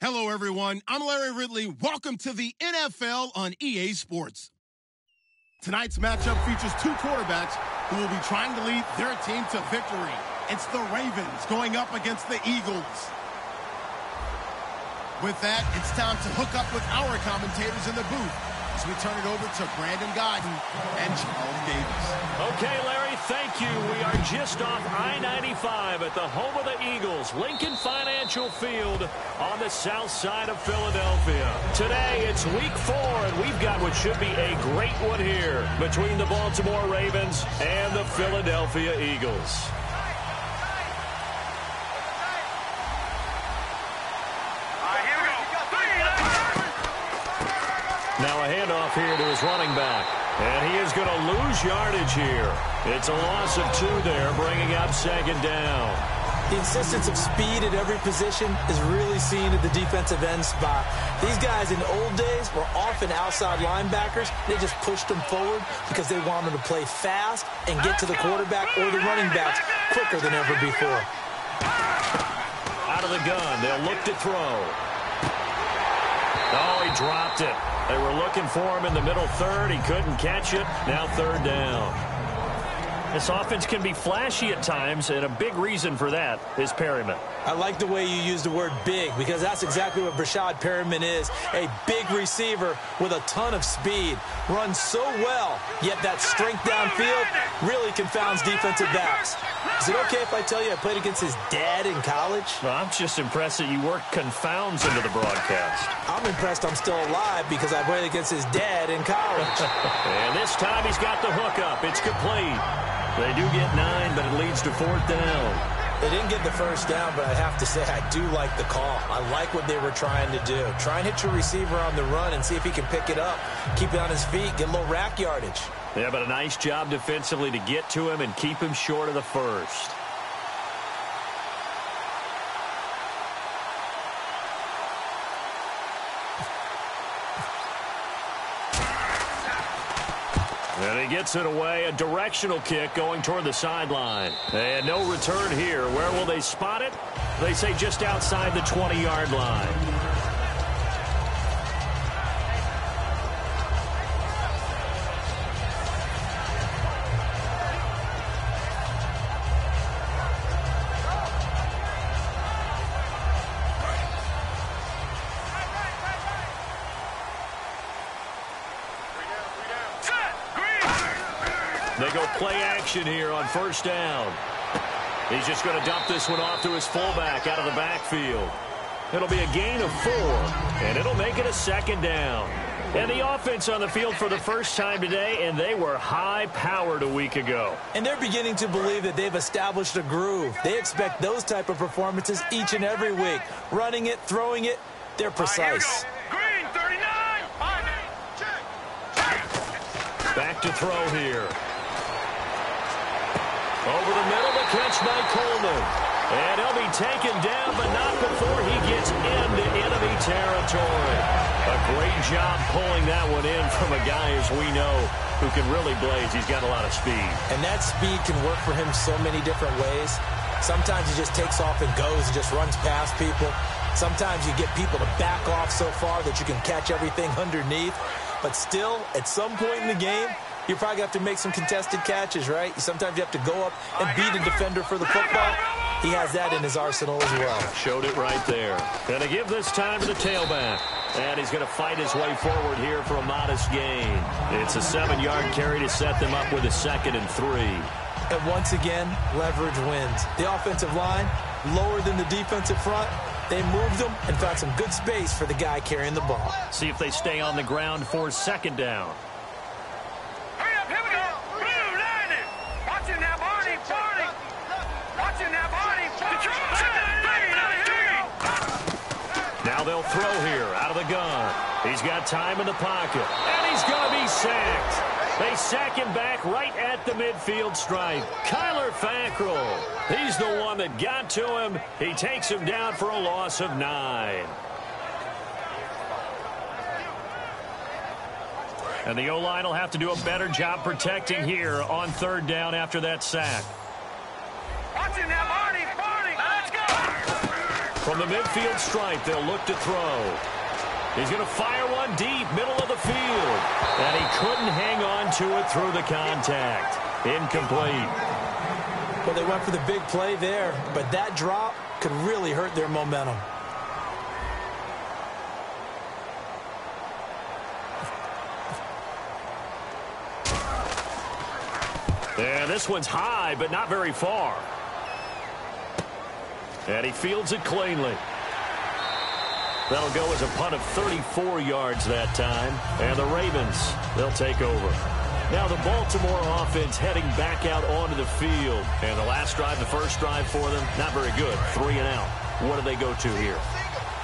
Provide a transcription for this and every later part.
Hello, everyone. I'm Larry Ridley. Welcome to the NFL on EA Sports. Tonight's matchup features two quarterbacks who will be trying to lead their team to victory. It's the Ravens going up against the Eagles. With that, it's time to hook up with our commentators in the booth as we turn it over to Brandon Godden and Charles Davis. Okay, Larry, thank you. We are just off I-95 at the home of the Eagles, Lincoln Financial Field on the south side of Philadelphia. Today, it's week 4, and we've got what should be a great one here between the Baltimore Ravens and the Philadelphia Eagles. Now a handoff here to his running back. And he is going to lose yardage here. It's a loss of 2 there, bringing up second down. The insistence of speed at every position is really seen at the defensive end spot. These guys in the old days were often outside linebackers. They just pushed them forward because they wanted to play fast and get to the quarterback or the running backs quicker than ever before. Out of the gun, they'll look to throw. Oh, he dropped it. They were looking for him in the middle third. He couldn't catch it. Now third down. This offense can be flashy at times, and a big reason for that is Perryman. I like the way you use the word big because that's exactly what Brashad Perryman is. A big receiver with a ton of speed. Runs so well, yet that strength downfield really confounds defensive backs. Is it okay if I tell you I played against his dad in college? Well, I'm just impressed that you worked confounds into the broadcast. I'm impressed I'm still alive because I played against his dad in college. And this time he's got the hook up. It's complete. They do get 9, but it leads to fourth down. They didn't get the first down, but I have to say I do like the call. I like what they were trying to do. Try and hit your receiver on the run and see if he can pick it up. Keep it on his feet, get a little rack yardage. Yeah, but a nice job defensively to get to him and keep him short of the first. And he gets it away, a directional kick going toward the sideline. And no return here. Where will they spot it? They say just outside the 20-yard line. They go play action here on first down. He's just going to dump this one off to his fullback out of the backfield. It'll be a gain of 4, and it'll make it a second down. And the offense on the field for the first time today, and they were high-powered a week ago. And they're beginning to believe that they've established a groove. They expect those type of performances each and every week. Running it, throwing it, they're precise. Green, 39. Back to throw here. Over the middle, the catch by Coleman. And he'll be taken down, but not before he gets into enemy territory. A great job pulling that one in from a guy, as we know, who can really blaze. He's got a lot of speed. And that speed can work for him so many different ways. Sometimes he just takes off and goes and just runs past people. Sometimes you get people to back off so far that you can catch everything underneath. But still, at some point in the game, you probably have to make some contested catches, right? Sometimes you have to go up and beat a defender for the football. He has that in his arsenal as well. Showed it right there. Going to give this time to the tailback. And he's going to fight his way forward here for a modest gain. It's a 7-yard carry to set them up with a 2nd and 3. And once again, leverage wins. The offensive line, lower than the defensive front. They moved them and found some good space for the guy carrying the ball. See if they stay on the ground for second down. Hurry up, here we go. Blue line it. Watching that Barney. Watching that Barney. Now they'll throw here out of the gun. He's got time in the pocket. And he's going to be sacked. They sack him back right at the midfield stripe. Kyler Fackrell. He's the one that got to him. He takes him down for a loss of 9. And the O-line will have to do a better job protecting here on third down after that sack. Watching that Barney. Let's go. From the midfield stripe, they'll look to throw. He's going to fire one deep, middle of the field. And he couldn't hang on to it through the contact. Incomplete. Well, they went for the big play there, but that drop could really hurt their momentum. And this one's high, but not very far. And he fields it cleanly. That'll go as a punt of 34 yards that time. And the Ravens, they'll take over. Now the Baltimore offense heading back out onto the field. And the last drive, the first drive for them, not very good. 3 and out. What do they go to here?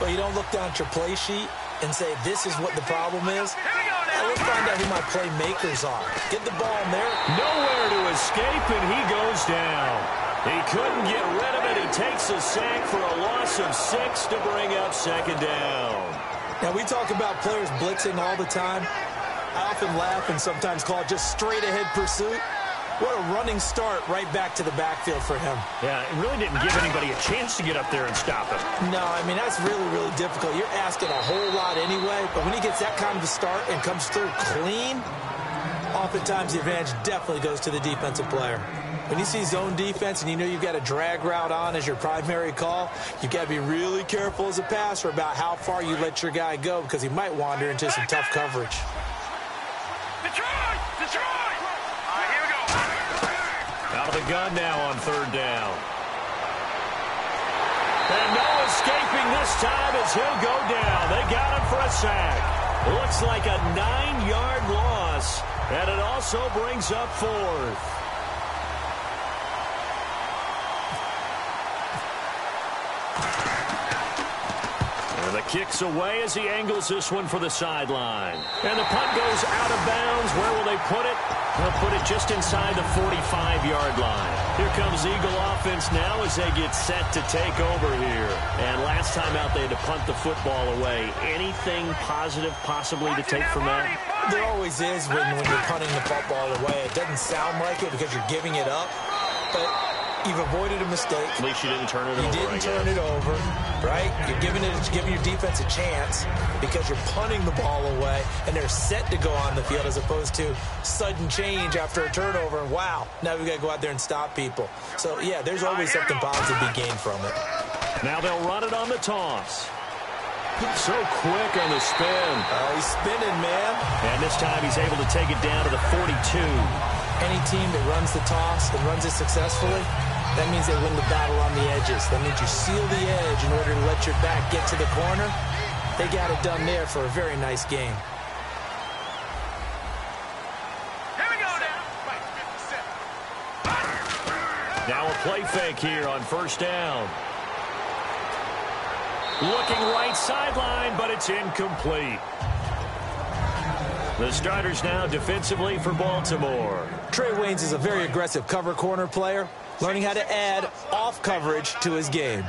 Well, you don't look down at your play sheet and say, this is what the problem is. Let's find out who my playmakers are. Get the ball in there. Nowhere to escape, and he goes down. He couldn't get rid of it. He takes a sack for a loss of 6 to bring up second down. Now, we talk about players blitzing all the time. I often laugh and sometimes call it just straight-ahead pursuit. What a running start right back to the backfield for him. Yeah, it really didn't give anybody a chance to get up there and stop him. No, I mean, that's really, really difficult. You're asking a whole lot anyway, but when he gets that kind of a start and comes through clean, oftentimes the advantage definitely goes to the defensive player. When you see zone defense and you know you've got a drag route on as your primary call, you've got to be really careful as a passer about how far you let your guy go because he might wander into some tough coverage. Detroit! Detroit! All right, here we go. Out of the gun now on third down. And no escaping this time as he'll go down. They got him for a sack. Looks like a 9-yard loss, and it also brings up fourth. The kick's away as he angles this one for the sideline. And the punt goes out of bounds. Where will they put it? They'll put it just inside the 45-yard line. Here comes Eagle offense now as they get set to take over here. And last time out, they had to punt the football away. Anything positive possibly to take from that? There always is when you're punting the football away. It doesn't sound like it because you're giving it up, but you've avoided a mistake. At least you didn't turn it over. You didn't turn it over, right? You're giving your defense a chance because you're punting the ball away, and they're set to go on the field as opposed to sudden change after a turnover. And wow, now we got to go out there and stop people. So yeah, there's always something positive to be gained from it. Now they'll run it on the toss. So quick on the spin. Oh, he's spinning, man. And this time he's able to take it down to the 42. Any team that runs the toss and runs it successfully, that means they win the battle on the edges. That means you seal the edge in order to let your back get to the corner. They got it done there for a very nice game. Here we go now. Now a play fake here on first down. Looking right sideline, but it's incomplete. The starters now defensively for Baltimore. Trey Waynes is a very aggressive cover corner player, learning how to add off coverage to his game.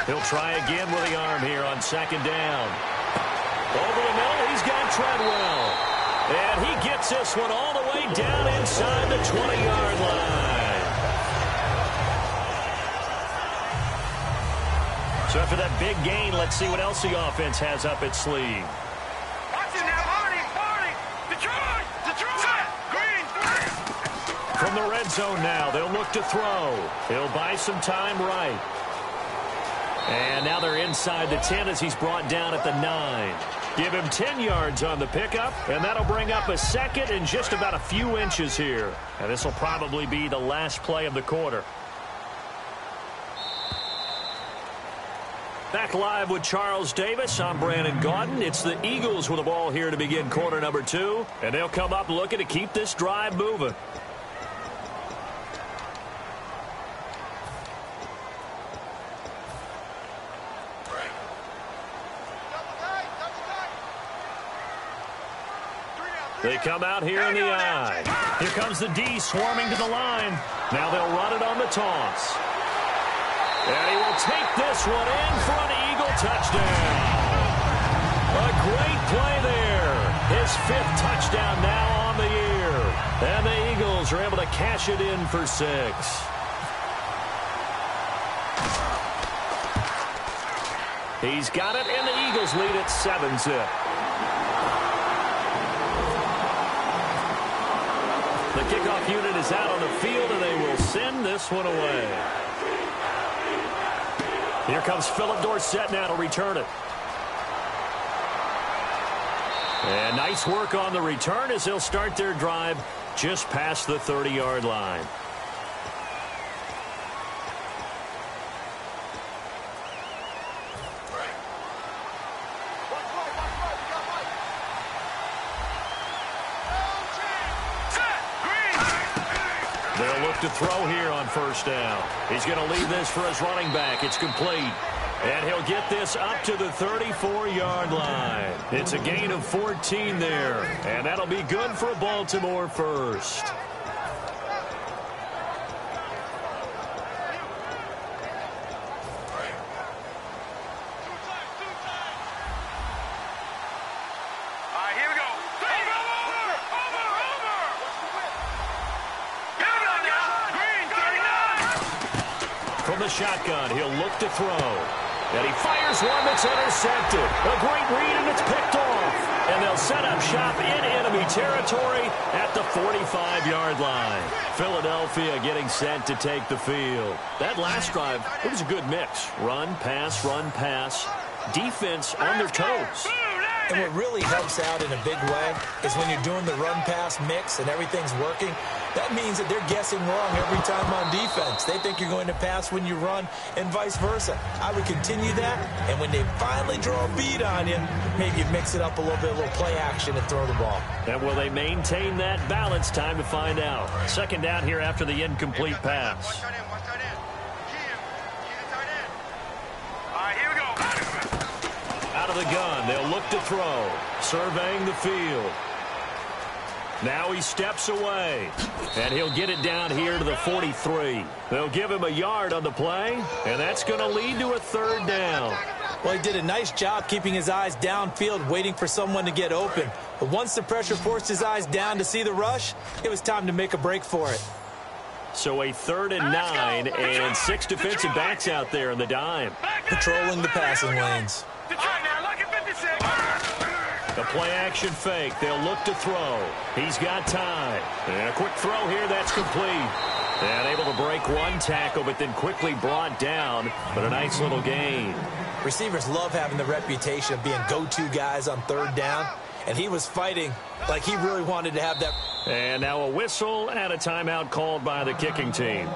He'll try again with the arm here on second down. Over the middle, he's got Treadwell. And he gets this one all the way down inside the 20-yard line. So after that big gain, let's see what else the offense has up its sleeve. Watch it now, Barney! Detroit! Green! From the red zone now, they'll look to throw. He'll buy some time right. And now they're inside the 10 as he's brought down at the 9. Give him 10 yards on the pickup, and that'll bring up a second and just about a few inches here. And this will probably be the last play of the quarter. Back live with Charles Davis. I'm Brandon Gaudin. It's the Eagles with the ball here to begin quarter number 2. And they'll come up looking to keep this drive moving. They come out here in the I. Here comes the D swarming to the line. Now they'll run it on the toss. And he will take this one in for an Eagle touchdown. A great play there. His 5th touchdown now on the year. And the Eagles are able to cash it in for 6. He's got it, and the Eagles lead at 7-zip. The kickoff unit is out on the field, and they will send this one away. Here comes Philip Dorsett now to return it. And nice work on the return as they'll start their drive just past the 30-yard line. They'll look to throw here on first down. He's going to leave this for his running back. It's complete. And he'll get this up to the 34-yard line. It's a gain of 14 there. And that'll be good for Baltimore first. From the shotgun, he'll look to throw. And he fires one that's intercepted. A great read, and it's picked off. And they'll set up shop in enemy territory at the 45-yard line. Philadelphia getting set to take the field. That last drive, it was a good mix. Run, pass, defense on their toes. And what really helps out in a big way is when you're doing the run-pass mix and everything's working, that means that they're guessing wrong every time on defense. They think you're going to pass when you run and vice versa. I would continue that, and when they finally draw a bead on you, maybe you mix it up a little bit, a little play action and throw the ball. And will they maintain that balance? Time to find out. Second down here after the incomplete pass. Out of the gun, they'll look to throw. Surveying the field. Now he steps away, and he'll get it down here to the 43. They'll give him a yard on the play, and that's going to lead to a third down. Well, he did a nice job keeping his eyes downfield, waiting for someone to get open. But once the pressure forced his eyes down to see the rush, it was time to make a break for it. So a 3rd and 9, and 6 defensive backs out there in the dime. Patrolling the passing lanes. The play-action fake. They'll look to throw. He's got time. And a quick throw here. That's complete. And able to break one tackle, but then quickly brought down. But a nice little gain. Receivers love having the reputation of being go-to guys on 3rd down. And he was fighting like he really wanted to have that. And now a whistle and a timeout called by the kicking team.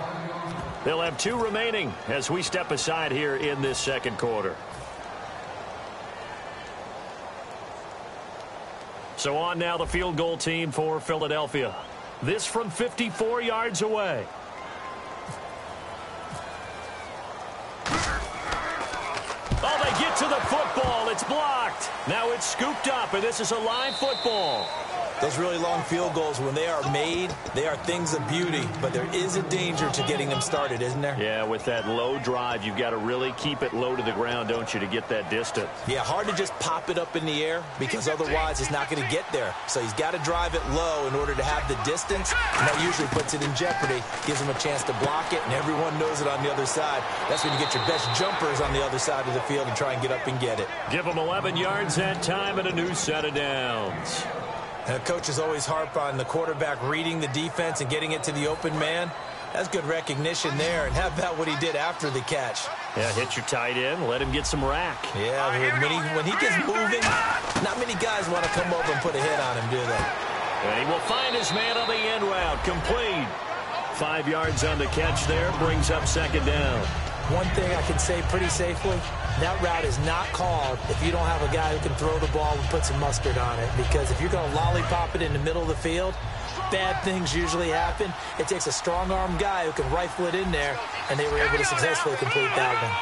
They'll have 2 remaining as we step aside here in this second quarter. So on now the field goal team for Philadelphia. This from 54 yards away. Oh, they get to the football. It's blocked. Now it's scooped up, and this is a live football. Those really long field goals, when they are made, they are things of beauty. But there is a danger to getting them started, isn't there? Yeah, with that low drive, you've got to really keep it low to the ground, don't you, to get that distance. Yeah, hard to just pop it up in the air because otherwise it's not going to get there. So he's got to drive it low in order to have the distance, and that usually puts it in jeopardy, gives him a chance to block it, and everyone knows it on the other side. That's when you get your best jumpers on the other side of the field and try and get up and get it. Give him 11 yards that time and a new set of downs. And coaches always harp on the quarterback reading the defense and getting it to the open man. That's good recognition there. And how about what he did after the catch? Yeah, hit your tight end, let him get some rack. Yeah, when he gets moving, not many guys want to come over and put a hit on him, do they? And he will find his man on the end route, complete. 5 yards on the catch there, brings up second down. One thing I can say pretty safely, that route is not called if you don't have a guy who can throw the ball and put some mustard on it. Because if you're going to lollipop it in the middle of the field, bad things usually happen. It takes a strong-armed guy who can rifle it in there, and they were able to successfully complete that one.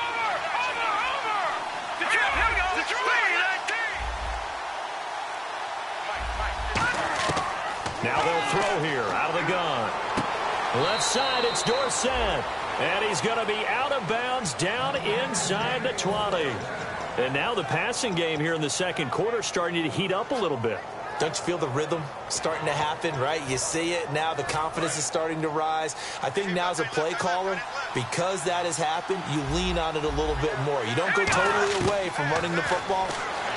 Now they'll throw here out of the gun. Left side, it's Dorsett. And he's going to be out of bounds down inside the 20. And now the passing game here in the second quarter starting to heat up a little bit. Don't you feel the rhythm starting to happen, right? You see it. Now the confidence is starting to rise. I think now as a play caller, because that has happened, you lean on it a little bit more. You don't go totally away from running the football,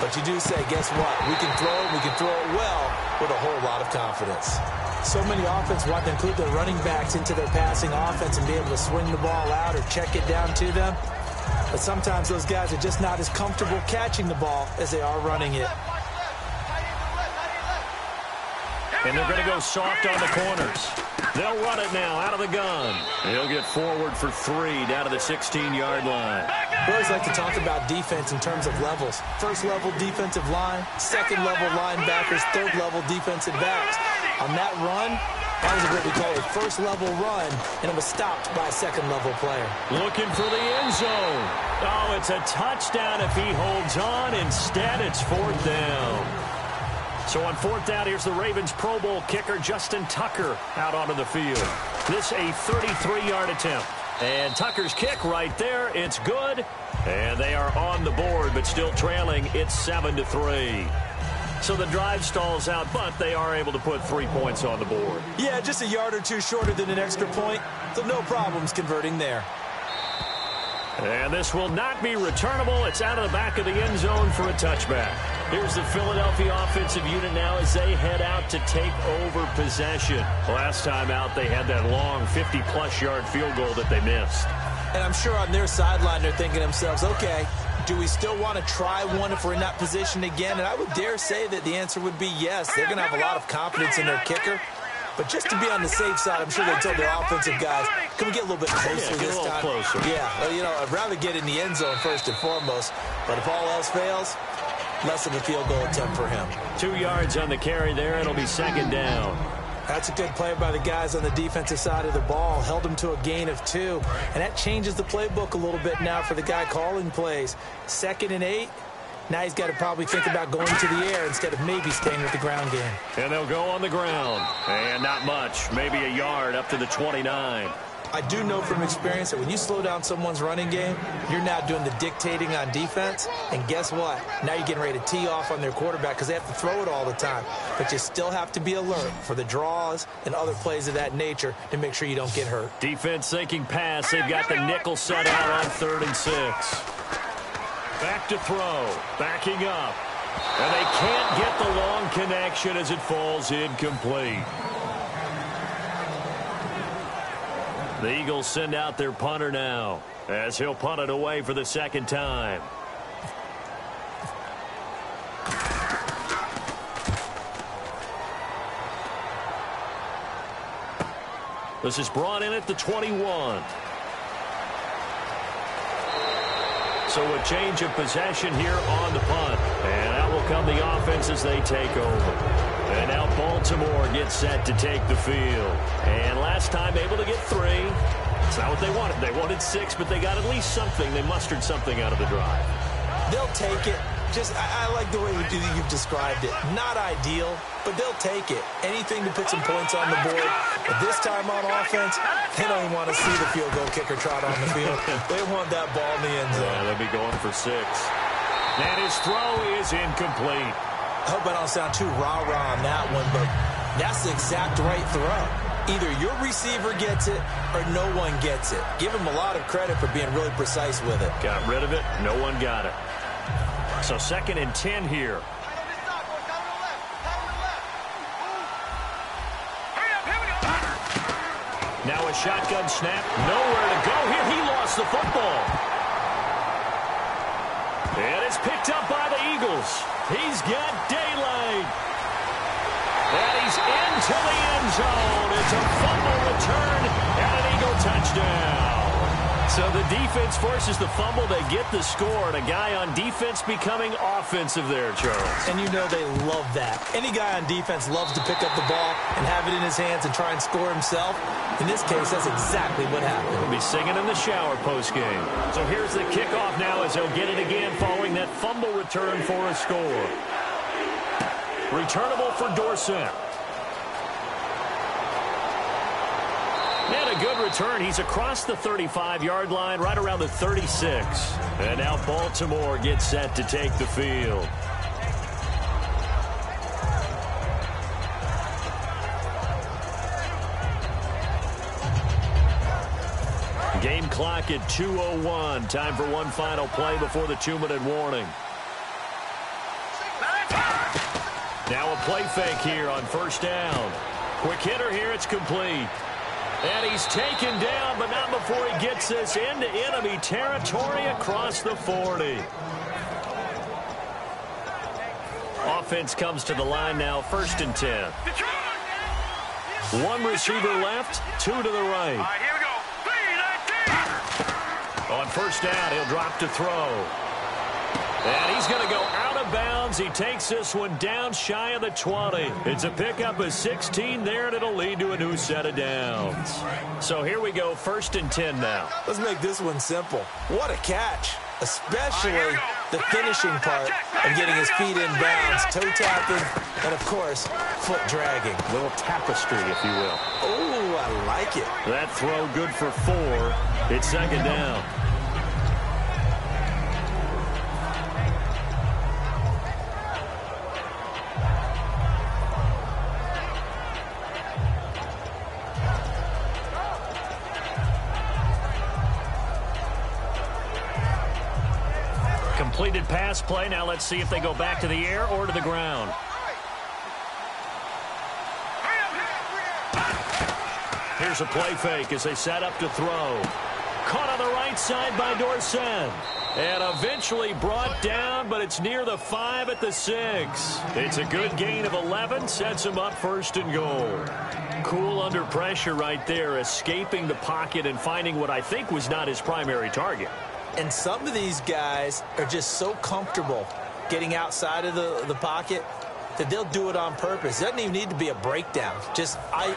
but you do say, guess what? We can throw it. We can throw it well with a whole lot of confidence. So many offenses want to include their running backs into their passing offense and be able to swing the ball out or check it down to them. But sometimes those guys are just not as comfortable catching the ball as they are running it. And they're going to go soft on the corners. They'll run it now out of the gun. He'll get forward for 3 down to the 16-yard line. We always like to talk about defense in terms of levels. First-level defensive line, second-level linebackers, third-level defensive backs. On that run, that was what we call a first-level run, and it was stopped by a second-level player. Looking for the end zone. Oh, it's a touchdown if he holds on. Instead, it's 4th down. So on 4th down, here's the Ravens Pro Bowl kicker, Justin Tucker, out onto the field. This a 33-yard attempt. And Tucker's kick right there. It's good. And they are on the board, but still trailing. It's 7-3. So the drive stalls out, but they are able to put 3 points on the board. Yeah, just a yard or two shorter than an extra point. So no problems converting there. And this will not be returnable. It's out of the back of the end zone for a touchback. Here's the Philadelphia offensive unit now as they head out to take over possession. Last time out, they had that long 50-plus yard field goal that they missed. And I'm sure on their sideline, they're thinking to themselves, okay, do we still want to try one if we're in that position again? And I would dare say that the answer would be yes. They're going to have a lot of confidence in their kicker. But just to be on the safe side, I'm sure they told their offensive guys, can we get a little bit closer this time? Closer. Yeah, well, you know, I'd rather get in the end zone first and foremost. But if all else fails, less of a field goal attempt for him. 2 yards on the carry there. It'll be 2nd down. That's a good play by the guys on the defensive side of the ball. Held them to a gain of 2. And that changes the playbook a little bit now for the guy calling plays. 2nd and 8. Now he's got to probably think about going to the air instead of maybe staying with the ground game. And they'll go on the ground. And not much. Maybe a yard up to the 29. I do know from experience that when you slow down someone's running game, you're now doing the dictating on defense. And guess what? Now you're getting ready to tee off on their quarterback because they have to throw it all the time. But you still have to be alert for the draws and other plays of that nature to make sure you don't get hurt. Defense thinking pass. They've got the nickel set out on 3rd and 6. Back to throw. Backing up. And they can't get the long connection as it falls incomplete. The Eagles send out their punter now as he'll punt it away for the 2nd time. This is brought in at the 21. So a change of possession here on the punt. And out will come the offense as they take over. And now Baltimore gets set to take the field. And last time able to get 3. It's not what they wanted. They wanted 6, but they got at least something. They mustered something out of the drive. They'll take it. I like the way you've described it. Not ideal, but they'll take it. Anything to put some points on the board. But this time on offense, they don't even want to see the field goal kicker trot on the field. They want that ball in the end zone. Yeah, they'll be going for 6. And his throw is incomplete. I hope I don't sound too rah-rah on that one, but that's the exact right throw. Either your receiver gets it or no one gets it. Give him a lot of credit for being really precise with it. Got rid of it. No one got it. So 2nd and 10 here. Now a shotgun snap. Nowhere to go here. He lost the football. And it's picked up by the Eagles. He's got daylight. And he's into the end zone. It's a fumble return and an Eagle touchdown. So the defense forces the fumble. They get the score. And a guy on defense becoming offensive there, Charles. And you know they love that. Any guy on defense loves to pick up the ball and have it in his hands and try and score himself. In this case, that's exactly what happened. He'll be singing in the shower postgame. So here's the kickoff now as they'll get it again following that fumble return for a score. Returnable for Dorsett. And a good return. He's across the 35-yard line, right around the 36. And now Baltimore gets set to take the field. clock at 2:01. Time for one final play before the 2-minute warning. Now a play fake here on first down. Quick hitter here. It's complete. And he's taken down, but not before he gets this into enemy territory across the 40. Offense comes to the line now, 1st and 10. One receiver left, 2 to the right. All right, here we go. 3-19. On first down, he'll drop to throw. And he's going to go out of bounds. He takes this one down shy of the 20. It's a pickup of 16 there, and it'll lead to a new set of downs. So here we go, 1st and 10 now. Let's make this one simple. What a catch, especially the finishing part of getting his feet in bounds, toe tapping, and, of course, foot dragging. A little tapestry, if you will. Oh, I like it. That throw good for 4. It's 2nd down. Completed pass play. Now let's see if they go back to the air or to the ground. Here's a play fake as they set up to throw. Caught on the right side by Dorsett. And eventually brought down, but it's near the 5 at the 6. It's a good gain of 11. Sets him up 1st and goal. Cool under pressure right there, escaping the pocket and finding what I think was not his primary target. And some of these guys are just so comfortable getting outside of the pocket that they'll do it on purpose. It doesn't even need to be a breakdown.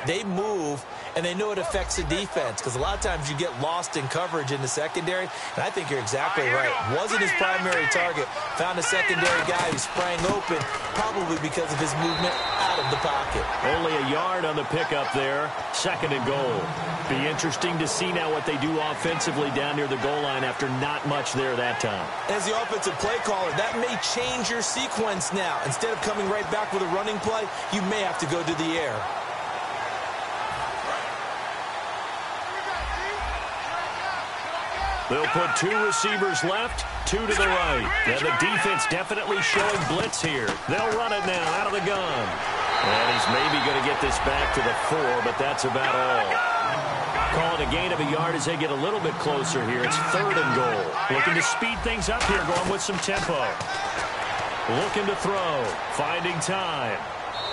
They move, and they know it affects the defense, because a lot of times you get lost in coverage in the secondary, and I think you're exactly right. Wasn't his primary target. Found a secondary guy who sprang open, probably because of his movement out of the pocket. Only a yard on the pickup there. 2nd and goal. Be interesting to see now what they do offensively down near the goal line after not much there that time. As the offensive play caller, that may change your sequence now. Instead of coming right back with a running play, you may have to go to the air. They'll put 2 receivers left, 2 to the right. And the defense definitely showing blitz here. They'll run it now out of the gun. And he's maybe going to get this back to the 4, but that's about all. Call it a gain of a yard as they get a little bit closer here. It's 3rd and goal. Looking to speed things up here, going with some tempo. Looking to throw, finding time.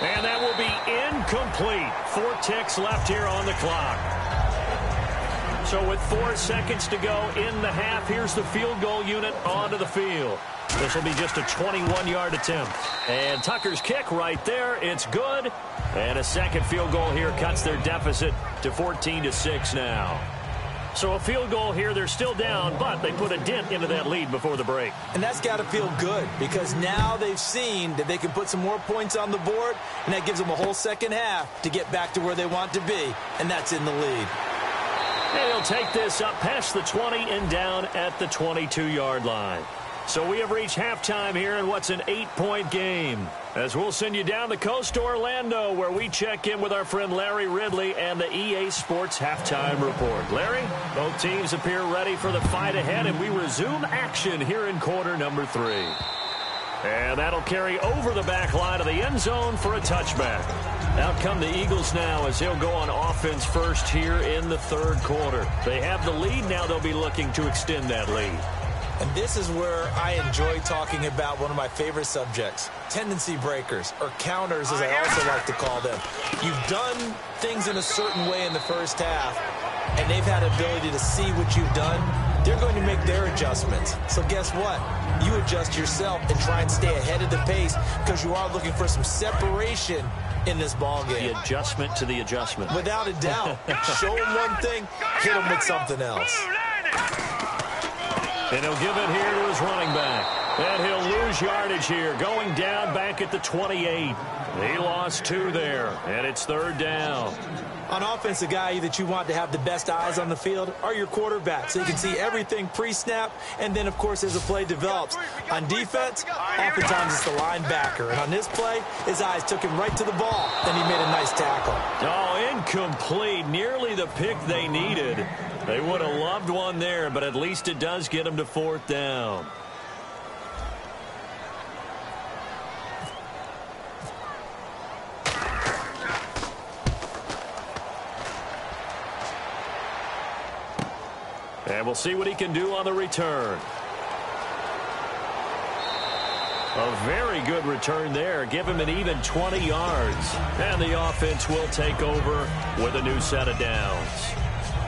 And that will be incomplete. 4 ticks left here on the clock. So with 4 seconds to go in the half, here's the field goal unit onto the field. This will be just a 21-yard attempt. And Tucker's kick right there. It's good. And a second field goal here cuts their deficit to 14-6 now. So a field goal here, they're still down, but they put a dent into that lead before the break. And that's got to feel good, because now they've seen that they can put some more points on the board, and that gives them a whole second half to get back to where they want to be, and that's in the lead. And he'll take this up past the 20 and down at the 22-yard line. So we have reached halftime here in what's an 8-point game, as we'll send you down the coast to Orlando, where we check in with our friend Larry Ridley and the EA Sports Halftime Report. Larry, both teams appear ready for the fight ahead, and we resume action here in quarter number 3. And that'll carry over the back line of the end zone for a touchback. Out come the Eagles now as they'll go on offense first here in the 3rd quarter. They have the lead. Now they'll be looking to extend that lead. And this is where I enjoy talking about one of my favorite subjects, tendency breakers, or counters as I also like to call them. You've done things in a certain way in the first half, and they've had ability to see what you've done. They're going to make their adjustments. So guess what? You adjust yourself and try and stay ahead of the pace, because you are looking for some separation in this ball game. The adjustment to the adjustment. Without a doubt. Show them one thing, hit them with something else. And he'll give it here to his running back. And he'll lose yardage here, going down back at the 28. He lost 2 there, and it's 3rd down. On offense, the guy that you want to have the best eyes on the field are your quarterbacks, so you can see everything pre-snap, and then, of course, as the play develops. On defense, oftentimes it's the linebacker, and on this play, his eyes took him right to the ball, and he made a nice tackle. Oh, incomplete. Nearly the pick they needed. They would have loved one there, but at least it does get them to 4th down. And we'll see what he can do on the return. A very good return there. Give him an even 20 yards. And the offense will take over with a new set of downs.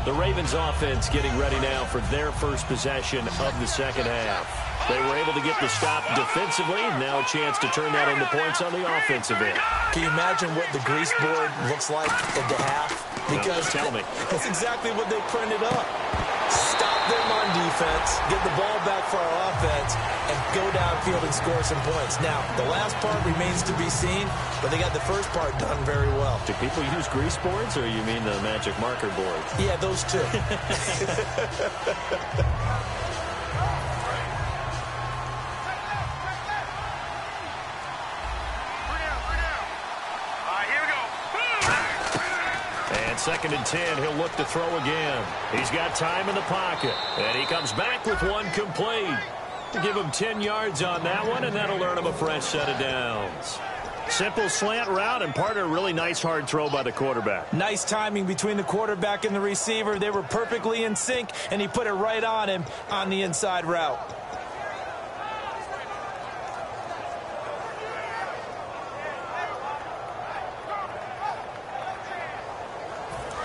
The Ravens offense getting ready now for their first possession of the second half. They were able to get the stop defensively. Now a chance to turn that into points on the offensive end. Can you imagine what the grease board looks like at the half? Because no, tell me. That's exactly what they printed up. Stop them on defense, get the ball back for our offense, and go downfield and score some points. Now, the last part remains to be seen, but they got the first part done very well. Do people use grease boards, or you mean the magic marker boards? Yeah, those two. Second and 10, he'll look to throw again. He's got time in the pocket, and he comes back with one complete. Give him 10 yards on that one, and that'll earn him a fresh set of downs. Simple slant route, and part of a really nice hard throw by the quarterback. Nice timing between the quarterback and the receiver. They were perfectly in sync, and he put it right on him on the inside route.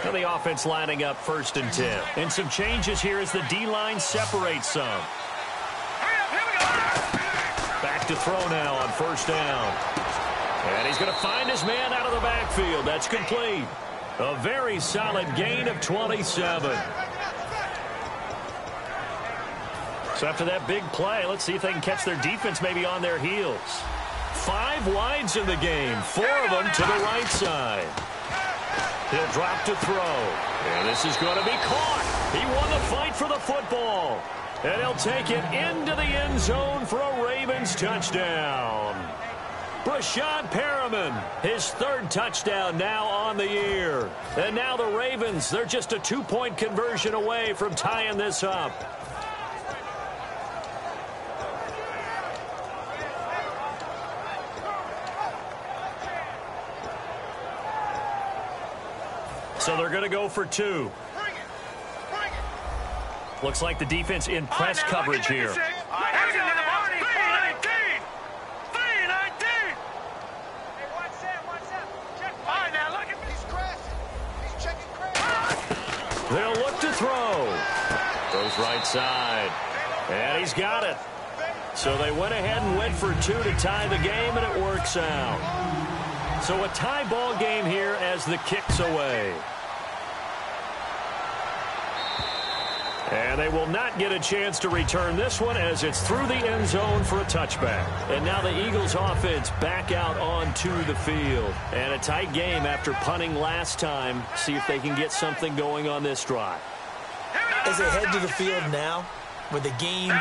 And the offense lining up 1st and 10. And some changes here as the D-line separates some. Back to throw now on 1st down. And he's going to find his man out of the backfield. That's complete. A very solid gain of 27. So after that big play, let's see if they can catch their defense maybe on their heels. 5 wides in the game, 4 of them to the right side. He'll drop to throw. And this is going to be caught. He won the fight for the football. And he'll take it into the end zone for a Ravens touchdown. Brashad Perriman, his 3rd touchdown now on the year. And now the Ravens, they're just a 2-point conversion away from tying this up. So they're going to go for 2. Looks like the defense in press coverage here. They'll look to throw. Goes right side. And he's got it. So they went ahead and went for 2 to tie the game, and it works out. So a tie ball game here as the kick's away. And they will not get a chance to return this one as it's through the end zone for a touchback. And now the Eagles offense back out onto the field. And a tight game after punting last time. See if they can get something going on this drive. As they head to the field now, with the game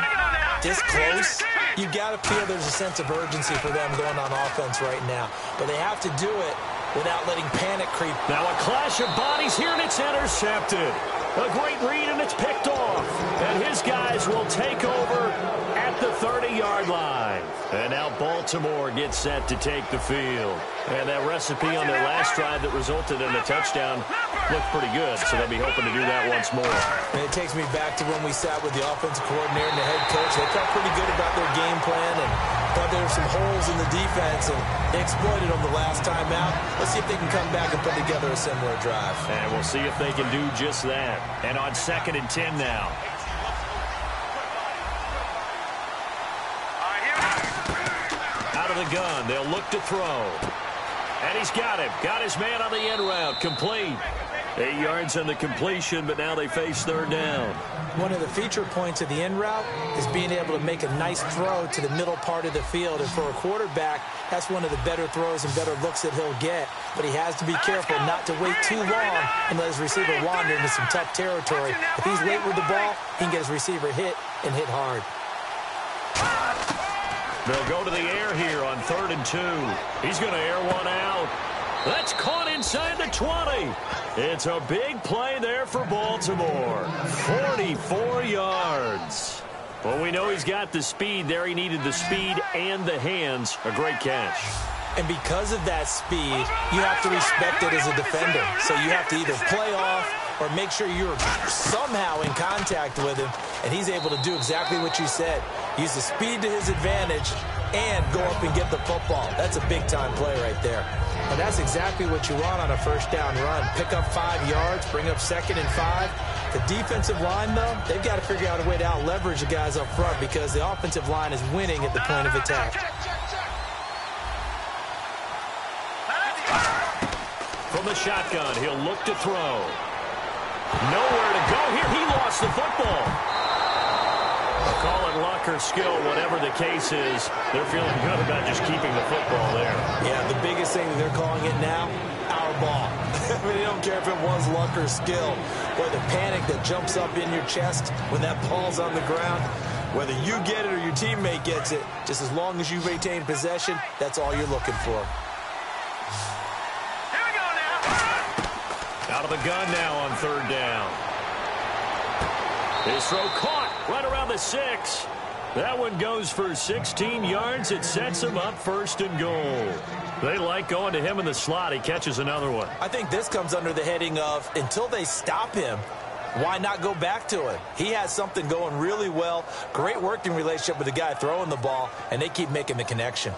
this close, you got to feel there's a sense of urgency for them going on offense right now. But they have to do it without letting panic creep. Now a clash of bodies here, and it's intercepted. A great read, and it's picked off. And his guys will take over at the 30-yard line. And now Baltimore gets set to take the field. And that recipe on their last drive that resulted in a touchdown looked pretty good, so they'll be hoping to do that once more. And it takes me back to when we sat with the offensive coordinator and the head coach. They felt pretty good about their game plan and thought there were some holes in the defense, and they exploited them the last time out. Let's see if they can come back and put together a similar drive. And we'll see if they can do just that. And on 2nd and 10 now. Out of the gun, they'll look to throw. And he's got him. Got his man on the end route. Complete. 8 yards on the completion, but now they face third down. One of the feature points of the in route is being able to make a nice throw to the middle part of the field. And for a quarterback, that's one of the better throws and better looks that he'll get. But he has to be careful not to wait too long and let his receiver wander into some tough territory. If he's late with the ball, he can get his receiver hit and hit hard. They'll go to the air here on 3rd and 2. He's going to air one out. That's caught inside the 20. It's a big play there for Baltimore. 44 yards. Well, we know he's got the speed there. He needed the speed and the hands. A great catch. And because of that speed, you have to respect it as a defender. So you have to either play off or make sure you're somehow in contact with him. And he's able to do exactly what you said. Use the speed to his advantage and go up and get the football. That's a big-time play right there. And that's exactly what you want on a first down run. Pick up 5 yards, bring up 2nd and 5. The defensive line, though, they've got to figure out a way to out-leverage the guys up front because the offensive line is winning at the point of attack. From the shotgun, he'll look to throw. Nowhere to go here. He lost the football. Call it luck or skill, whatever the case is. They're feeling good about just keeping the football there. Yeah, the biggest thing that they're calling it now, our ball. I mean, they don't care if it was luck or skill. Or the panic that jumps up in your chest when that ball's on the ground. Whether you get it or your teammate gets it, just as long as you retain possession, that's all you're looking for. Here we go now. Out of the gun now on 3rd down. His throw caught right around the 6. That one goes for 16 yards. It sets him up 1st and goal. They like going to him in the slot. He catches another one. I think this comes under the heading of until they stop him, why not go back to it? He has something going really well. Great working relationship with the guy throwing the ball, and they keep making the connection.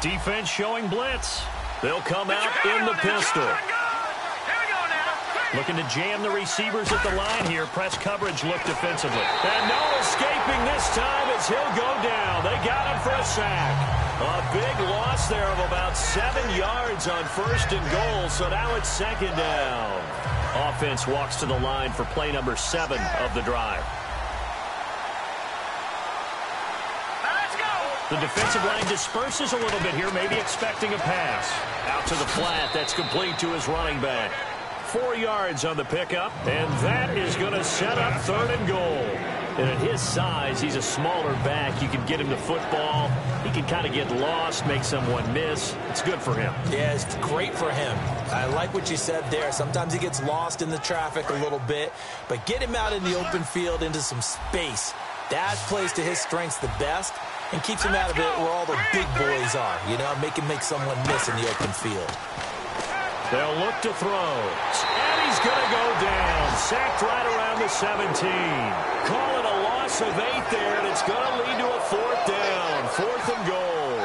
Defense showing blitz. They'll come out in the pistol. Looking to jam the receivers at the line here. Press coverage look defensively. And no escaping this time as he'll go down. They got him for a sack. A big loss there of about 7 yards on 1st and goal. So now it's 2nd down. Offense walks to the line for play number 7 of the drive. The defensive line disperses a little bit here, maybe expecting a pass. Out to the flat. That's complete to his running back. 4 yards on the pickup, and that is going to set up 3rd and goal. And at his size, he's a smaller back. You can get him the football. He can kind of get lost, make someone miss. It's good for him. Yeah, it's great for him. I like what you said there. Sometimes he gets lost in the traffic a little bit, but get him out in the open field into some space. That plays to his strengths the best and keeps him out of it where all the big boys are, you know, make someone miss in the open field. They'll look to throw. And he's going to go down. Sacked right around the 17. Call it a loss of 8 there, and it's going to lead to a 4th down. 4th and goal.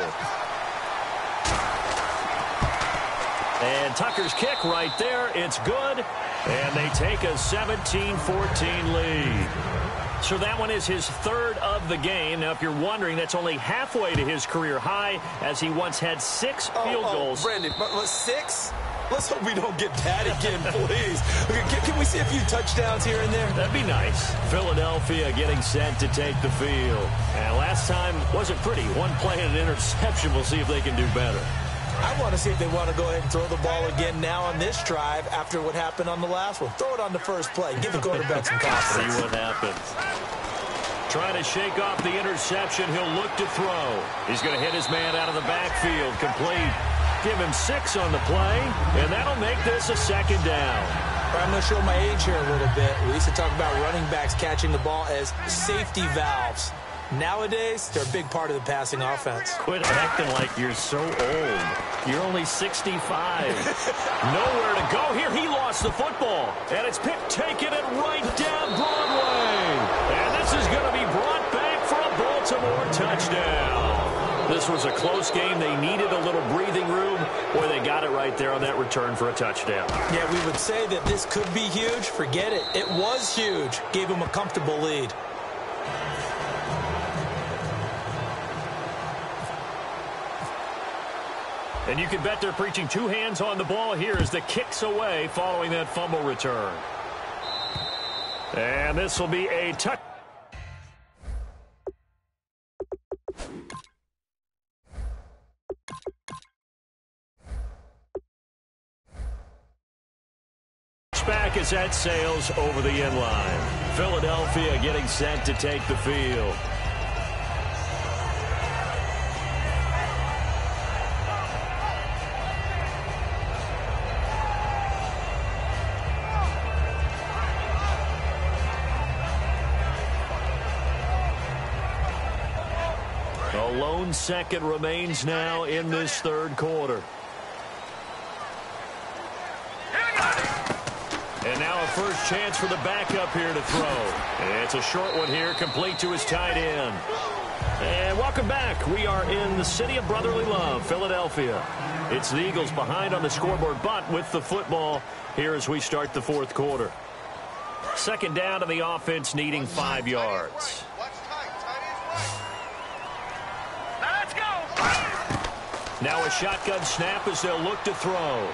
And Tucker's kick right there. It's good. And they take a 17-14 lead. So that one is his 3rd of the game. Now, if you're wondering, that's only halfway to his career high, as he once had 6 field goals. Brandon, but 6? Let's hope we don't get that again, please. Okay, can we see a few touchdowns here and there? That'd be nice. Philadelphia getting set to take the field. And last time wasn't pretty. One play and an interception. We'll see if they can do better. I want to see if they want to go ahead and throw the ball again now on this drive after what happened on the last one. Throw it on the first play. Give the quarterback some confidence. See what happens. Trying to shake off the interception. He'll look to throw. He's going to hit his man out of the backfield. Complete. Give him 6 on the play, and that'll make this a 2nd down. I'm going to show my age here a little bit. We used to talk about running backs catching the ball as safety valves. Nowadays, they're a big part of the passing offense. Quit acting like you're so old. You're only 65. Nowhere to go here. He lost the football, and it's picked, taking it right down Broadway. And this is going to be brought back for a Baltimore touchdown. This was a close game. They needed a little breathing room. Boy, they got it right there on that return for a touchdown. Yeah, we would say that this could be huge. Forget it. It was huge. Gave him a comfortable lead. And you can bet they're preaching two hands on the ball here as the kick's away following that fumble return. And this will be a touch. Back as that sails over the end line. Philadelphia getting set to take the field. A lone second remains now in this third quarter. And now a first chance for the backup here to throw. It's a short one here, complete to his tight end. And welcome back. We are in the city of brotherly love, Philadelphia. It's the Eagles behind on the scoreboard, but with the football here as we start the fourth quarter. Second down to the offense, needing 5 yards. Let's go. Now a shotgun snap as they'll look to throw.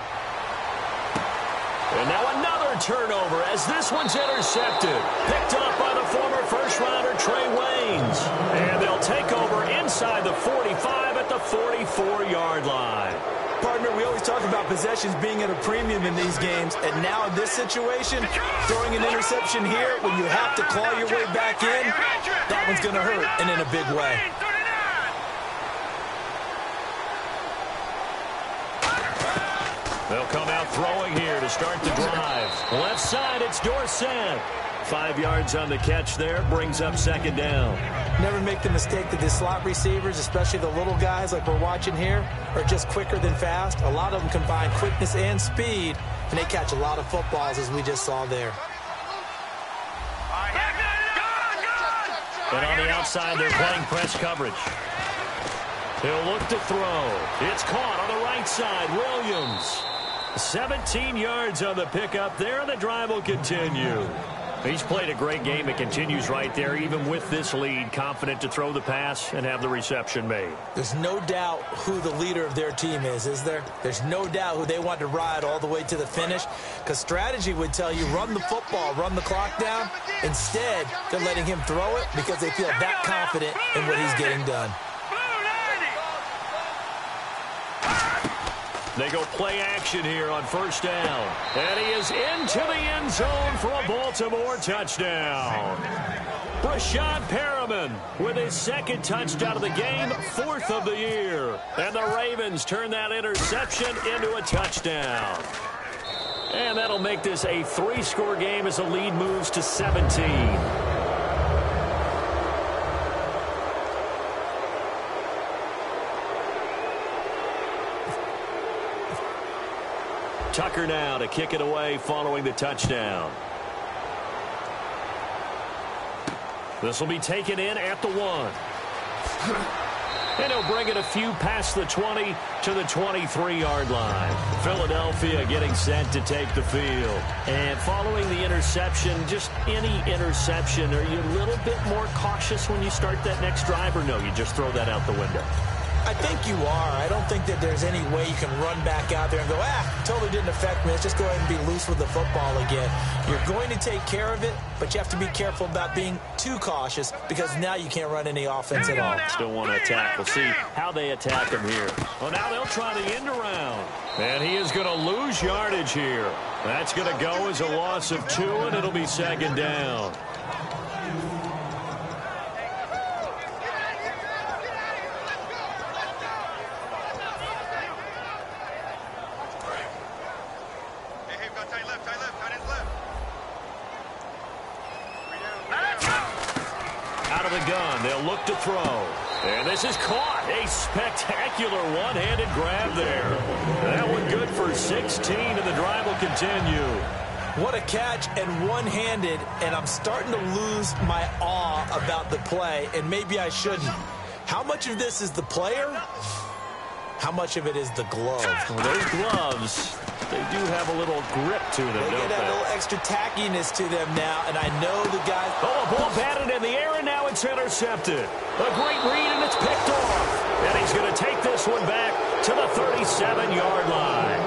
And now another turnover as this one's intercepted. Picked up by the former first-rounder Trey Waynes. And they'll take over inside the 45 at the 44-yard line. Partner, we always talk about possessions being at a premium in these games. And now in this situation, throwing an interception here when you have to claw your way back in, that one's going to hurt, and in a big way. They'll come out throwing here to start the drive. Left side, it's Dorsett. 5 yards on the catch there, brings up second down. Never make the mistake that the slot receivers, especially the little guys like we're watching here, are just quicker than fast. A lot of them combine quickness and speed, and they catch a lot of footballs, as we just saw there. And on the outside, they're playing press coverage. He'll look to throw. It's caught on the right side. Williams. 17 yards on the pickup there, and the drive will continue. He's played a great game. It continues right there, even with this lead, confident to throw the pass and have the reception made. There's no doubt who the leader of their team is there? There's no doubt who they want to ride all the way to the finish, because strategy would tell you run the football, run the clock down. Instead, they're letting him throw it because they feel that confident in what he's getting done. They go play action here on first down. And he is into the end zone for a Baltimore touchdown. Brashad Perriman with his second touchdown of the game, 4th of the year. And the Ravens turn that interception into a touchdown. And that'll make this a 3-score game as the lead moves to 17. Tucker now to kick it away following the touchdown. This will be taken in at the 1. And he'll bring it a few past the 20 to the 23-yard line. Philadelphia getting set to take the field. And following the interception, just any interception, are you a little bit more cautious when you start that next drive, or no, you just throw that out the window? I think you are. I don't think that there's any way you can run back out there and go, totally didn't affect me. Let's just go ahead and be loose with the football again. You're going to take care of it, but you have to be careful about being too cautious because now you can't run any offense at all. Still want to attack. We'll see how they attack him here. Well, now they'll try the end around. And he is going to lose yardage here. That's going to go as a loss of 2, and it'll be second down. They'll look to throw. And this is caught. A spectacular one-handed grab there. That one good for 16, and the drive will continue. What a catch, and one-handed, and I'm starting to lose my awe about the play, and maybe I shouldn't. How much of this is the player? How much of it is the glove? Well, those gloves, they do have a little grip to them, don't they? They get a little extra tackiness to them now, and I know the guys... Oh, a ball batted in the air, and now it's intercepted. A great read, and it's picked off. And he's going to take this one back to to the 37-yard line.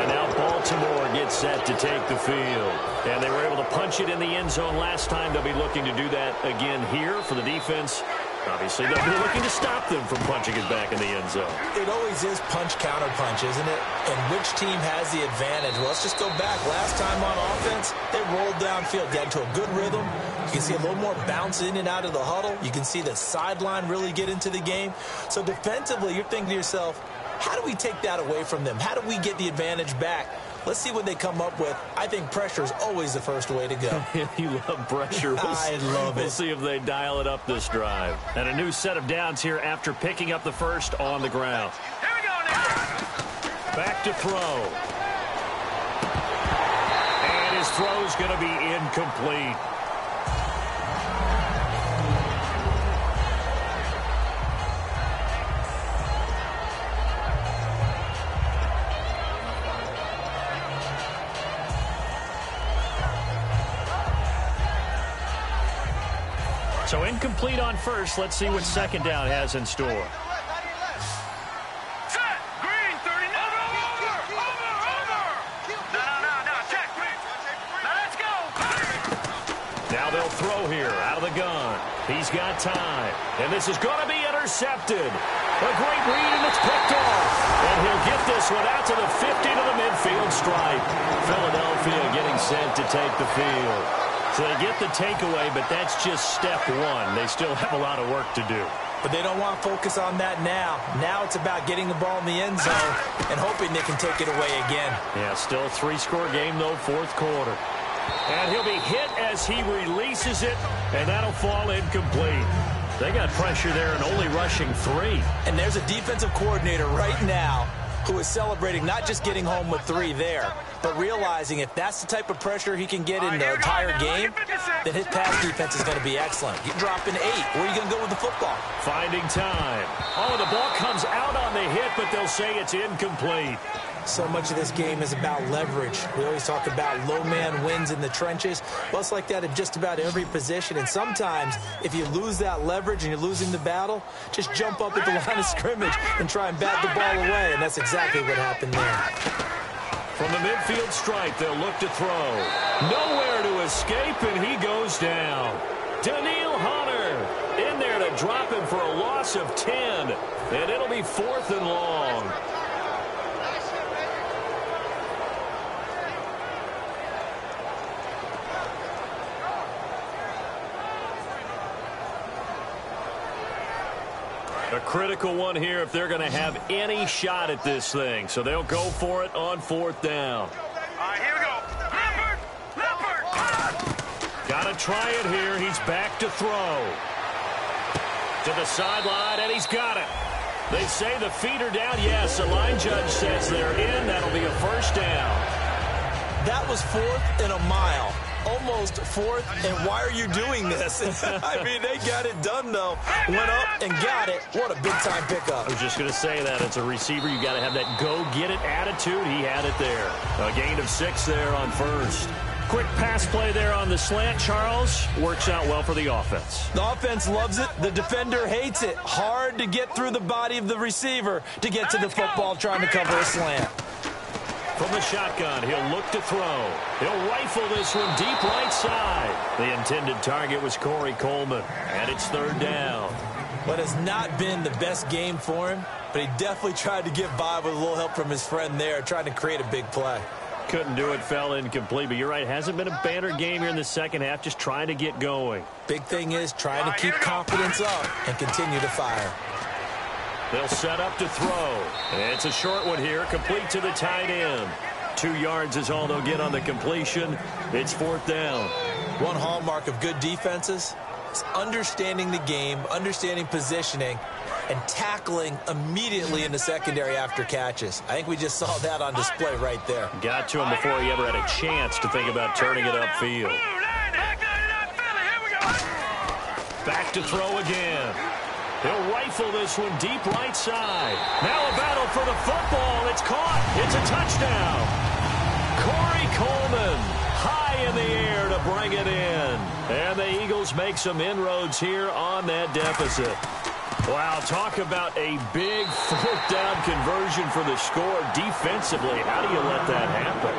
And now Baltimore gets set to take the field. And they were able to punch it in the end zone last time. They'll be looking to do that again here for the defense. Obviously, they'll be looking to stop them from punching it back in the end zone. It always is punch-counter-punch, isn't it? And which team has the advantage? Well, let's just go back. Last time on offense, they rolled downfield. They got into a good rhythm. You can see a little more bounce in and out of the huddle. You can see the sideline really get into the game. So defensively, you're thinking to yourself, how do we take that away from them? How do we get the advantage back? Let's see what they come up with. I think pressure is always the first way to go. You love pressure. I love it. We'll see if they dial it up this drive. And a new set of downs here after picking up the first on the ground. Here we go now. Back to throw. And his throw's going to be incomplete. So incomplete on first. Let's see what second down has in store. Set. Green, 30. Over. No. Check. Now let's go. Now they'll throw here out of the gun. He's got time. And this is going to be intercepted. A great read, and it's picked off. And he'll get this one out to the 50 to the midfield stripe. Philadelphia getting set to take the field. So they get the takeaway, but that's just step one. They still have a lot of work to do. But they don't want to focus on that now. Now it's about getting the ball in the end zone and hoping they can take it away again. Yeah, still a three-score game, though, fourth quarter. And he'll be hit as he releases it, and that'll fall incomplete. They got pressure there and only rushing 3. And there's a defensive coordinator right now who is celebrating not just getting home with 3 there, but realizing if that's the type of pressure he can get in the entire game, then his pass defense is going to be excellent. You're dropping 8. Where are you going to go with the football? Finding time. Oh, the ball comes out on the hit, but they'll say it's incomplete. So much of this game is about leverage. We always talk about low man wins in the trenches. Well, it's like that in just about every position. And sometimes, if you lose that leverage and you're losing the battle, just jump up at the line of scrimmage and try and bat the ball away. And that's exactly what happened there. From the midfield stripe, they'll look to throw. Nowhere to escape, and he goes down. Daniil Hunter in there to drop him for a loss of 10. And it'll be 4th and long. A critical one here if they're going to have any shot at this thing. So they'll go for it on 4th down. All right, here we go. Leopard. Got to try it here. He's back to throw. To the sideline, and he's got it. They say the feet are down. Yes, the line judge says they're in. That'll be a first down. That was 4th and a mile. Almost 4th, and why are you doing this? I mean, they got it done, though. Went up and got it. What a big-time pickup. I was just going to say that. It's a receiver. You got to have that go-get-it attitude. He had it there. A gain of 6 there on first. Quick pass play there on the slant, Charles. Works out well for the offense. The offense loves it. The defender hates it. Hard to get through the body of the receiver to get to the football trying to cover a slant. From the shotgun, he'll look to throw. He'll rifle this one deep right side. The intended target was Corey Coleman, and it's 3rd down. What has not been the best game for him, but he definitely tried to get by with a little help from his friend there, trying to create a big play. Couldn't do it, fell incomplete, but you're right, hasn't been a banner game here in the second half, just trying to get going. Big thing is trying to keep confidence up and continue to fire. They'll set up to throw. It's a short one here, complete to the tight end. 2 yards is all they'll get on the completion. It's 4th down. One hallmark of good defenses is understanding the game, understanding positioning, and tackling immediately in the secondary after catches. I think we just saw that on display right there. Got to him before he ever had a chance to think about turning it upfield. Back to throw again. He'll rifle this one deep right side. Now a battle for the football. It's caught. It's a touchdown. Corey Coleman high in the air to bring it in. And the Eagles make some inroads here on that deficit. Wow, talk about a big fourth down conversion for the score. Defensively, how do you let that happen?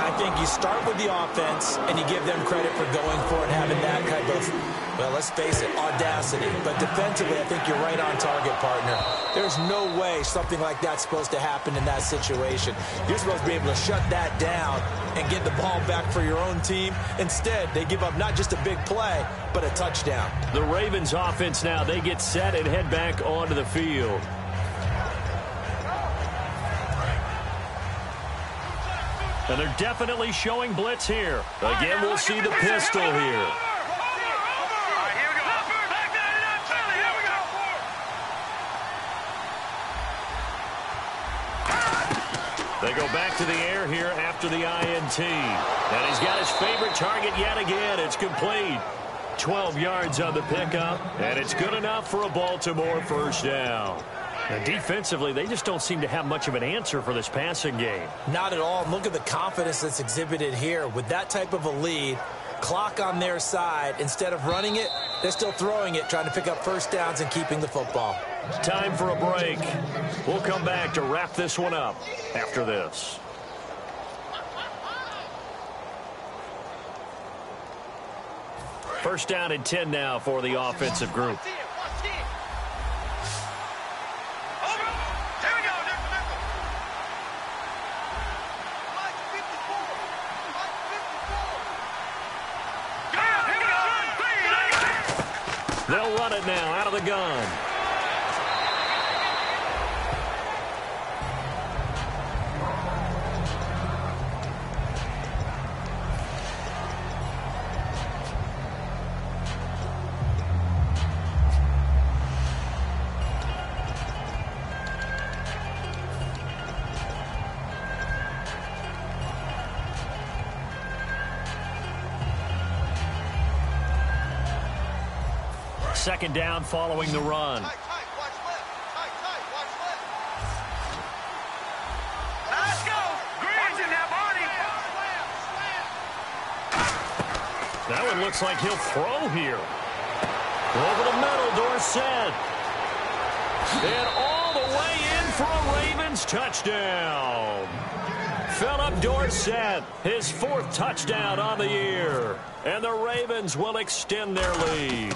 I think you start with the offense, and you give them credit for going for it, having that type of, well, let's face it, audacity. But defensively, I think you're right on target, partner. There's no way something like that's supposed to happen in that situation. You're supposed to be able to shut that down and get the ball back for your own team. Instead, they give up not just a big play, but a touchdown. The Ravens offense now, they get set and head back onto the field. And they're definitely showing blitz here. Again, we'll see the pistol here. They go back to the air here after the INT. And he's got his favorite target yet again. It's complete. 12 yards on the pickup, and it's good enough for a Baltimore first down. Now, defensively, they just don't seem to have much of an answer for this passing game. Not at all. Look at the confidence that's exhibited here. With that type of a lead, clock on their side, instead of running it, they're still throwing it, trying to pick up first downs and keeping the football. Time for a break. We'll come back to wrap this one up after this. First down and 10 now for the offensive group. They'll run it now out of the gun. Second down following the run. Let's go. Watching that body. That one looks like he'll throw here. Over the middle, Dorsett. And all the way in for a Ravens touchdown. Philip Dorsett, his fourth touchdown on the year. And the Ravens will extend their lead.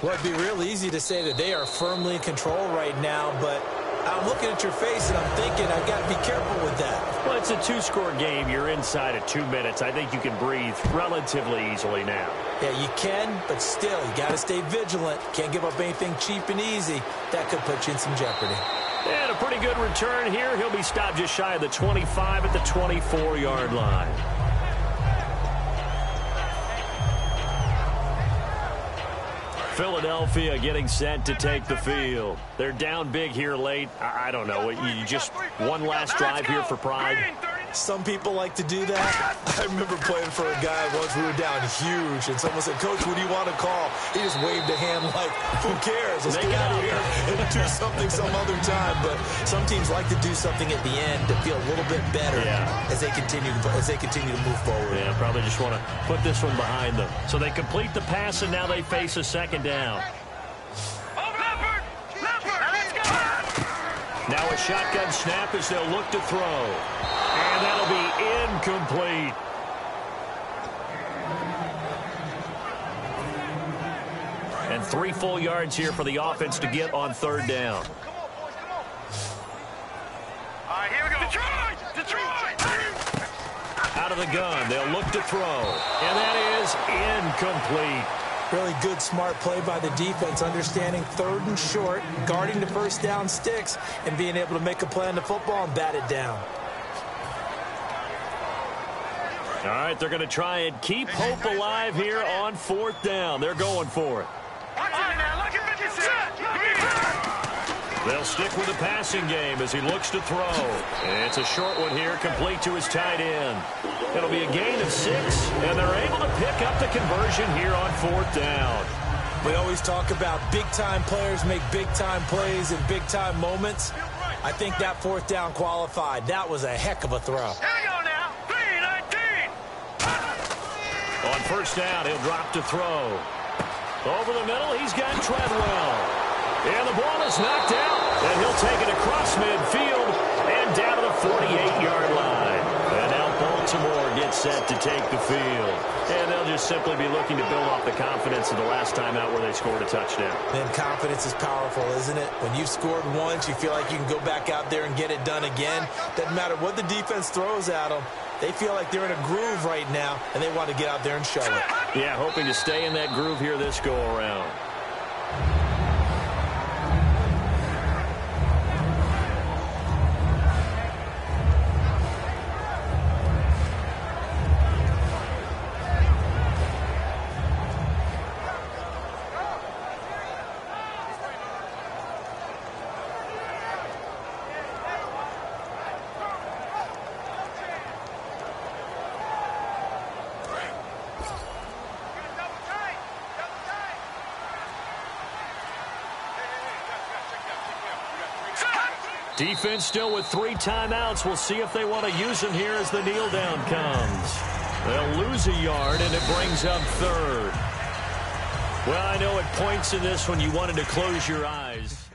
Well, it'd be real easy to say that they are firmly in control right now, but I'm looking at your face and I'm thinking I've got to be careful with that. Well, it's a two-score game. You're inside of 2 minutes. I think you can breathe relatively easily now. Yeah, you can, but still, you got to stay vigilant. Can't give up anything cheap and easy. That could put you in some jeopardy. And a pretty good return here. He'll be stopped just shy of the 25 at the 24-yard line. Philadelphia getting set to take the field. They're down big here late. I don't know. You just one last drive here for pride. Some people like to do that. I remember playing for a guy once. We were down huge, and someone said, "Coach, what do you want to call?" He just waved a hand like, "Who cares? Let's get out of here and do something some other time." But some teams like to do something at the end to feel a little bit better as they continue to move forward. Yeah, probably just want to put this one behind them. So they complete the pass, and now they face a second down. Now a shotgun snap as they'll look to throw. And that'll be incomplete. And 3 full yards here for the offense to get on third down. All right, here we go. Detroit! Out of the gun, they'll look to throw. And that is incomplete. Really good, smart play by the defense, understanding third and short, guarding the first down sticks, and being able to make a play on the football and bat it down. All right, they're going to try and keep hope alive here on fourth down. They're going for it. They'll stick with the passing game as he looks to throw. It's a short one here, complete to his tight end. It'll be a gain of 6, and they're able to pick up the conversion here on fourth down. We always talk about big-time players make big-time plays in big-time moments. I think that fourth down qualified. That was a heck of a throw. Here we go now. 3-19. On first down, he'll drop to throw. Over the middle, he's got Treadwell. And the ball is knocked out. And he'll take it across midfield and down to the 48-yard line. And now Baltimore gets set to take the field. And they'll just simply be looking to build off the confidence of the last time out where they scored a touchdown. And confidence is powerful, isn't it? When you've scored once, you feel like you can go back out there and get it done again. Doesn't matter what the defense throws at them. They feel like they're in a groove right now, and they want to get out there and show it. Yeah, hoping to stay in that groove here this go-around. Defense still with 3 timeouts. We'll see if they want to use them here as the kneel down comes. They'll lose a yard, and it brings up 3rd. Well, I know at points in this when you wanted to close your eyes.